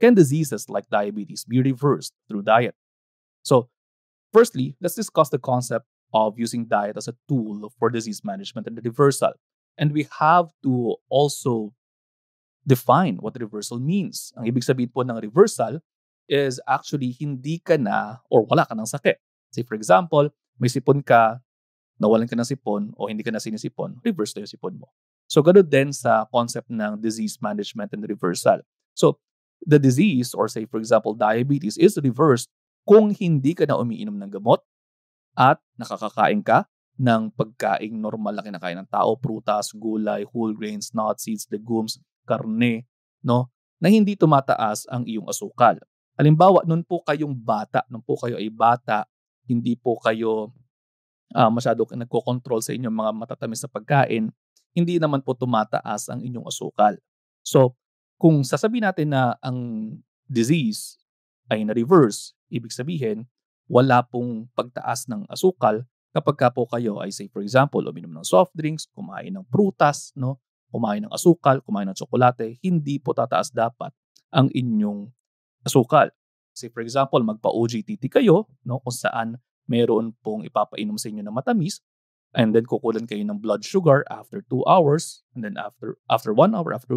can diseases like diabetes be reversed through diet? So, firstly, let's discuss the concept of using diet as a tool for disease management and reversal. And we have to also define what reversal means. Ang ibig sabihin po ng reversal is actually hindi ka na or wala ka ng sakit. Say for example, may sipon ka, nawalan ka ng sipon o hindi ka na sinisipon, reverse na yung sipon mo. So ganun din sa concept ng disease management and reversal. So the disease or say for example diabetes is reversed kung hindi ka na umiinom ng gamot at nakakakain ka ng pagkaing normal na kinakain ng tao, prutas, gulay, whole grains, nuts, seeds, legumes, karne, no? Na hindi tumataas ang iyong asukal. Halimbawa, nung po kayo ay bata, hindi po kayo masyado nagko-control sa inyong mga matatamis na pagkain, hindi naman po tumataas ang inyong asukal. So, kung sasabihin natin na ang disease ay na-reverse, ibig sabihin, wala pong pagtaas ng asukal kapag ka po kayo ay say for example, uminom ng soft drinks, kumain ng prutas, no? Kumain ng asukal, kumain ng tsokolate, hindi po tataas dapat ang inyong asukal. Say for example, magpa-OGTT kayo, no, kung saan meron pong ipapainom sa inyo na matamis, and then kukulan kayo ng blood sugar after 2 hours, and then after 1 hour, after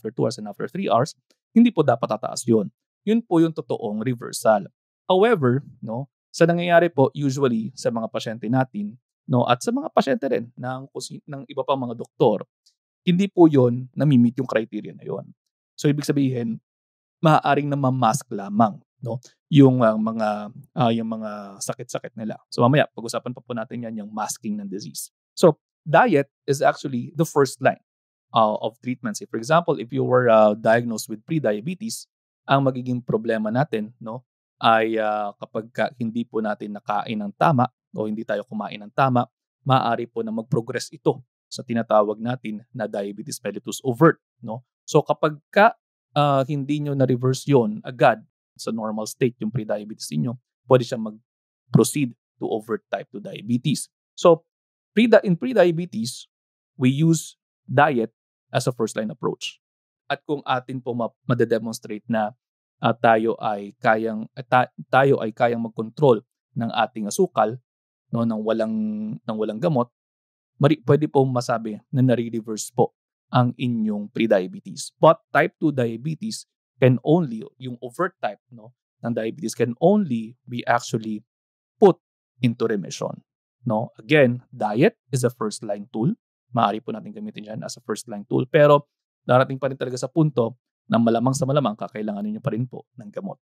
2 hours, and after 3 hours, hindi po dapat tataas yun. Yun po yung totoong reversal. However, no, sa nangyayari po usually sa mga pasyente natin, no, at sa mga pasyente rin ng iba pang mga doktor, hindi po yun nami-meet yung criteria na yun. So ibig sabihin, maaaring na ma-mask lamang, no, yung mga sakit-sakit nila. So mamaya pag-usapan pa po natin yan, yung masking ng disease. So diet is actually the first line of treatment. Say for example, if you were diagnosed with pre-diabetes, ang magiging problema natin, no, ay kapag hindi po natin nakain ng tama o hindi tayo kumain ng tama, maaari po na mag-progress ito sa tinatawag natin na diabetes mellitus overt, no? So kapag hindi nyo na-reverse yon agad sa normal state yung pre-diabetes niyo, pwede siyang mag-proceed to overt type 2 diabetes. So in pre-diabetes, we use diet as a first-line approach. At kung atin po madedemonstrate na tayo ay kayang mag-control ng ating asukal, no, nang walang gamot, pwede po masabi na nare-reverse po ang inyong pre-diabetes. But type 2 diabetes can only, yung overt type, no, ng diabetes can only be actually put into remission. No? Again, diet is a first-line tool. Maaari po natin gamitin yan as a first-line tool. Pero darating pa rin talaga sa punto na malamang sa malamang kakailanganin nyo pa rin po ng gamot.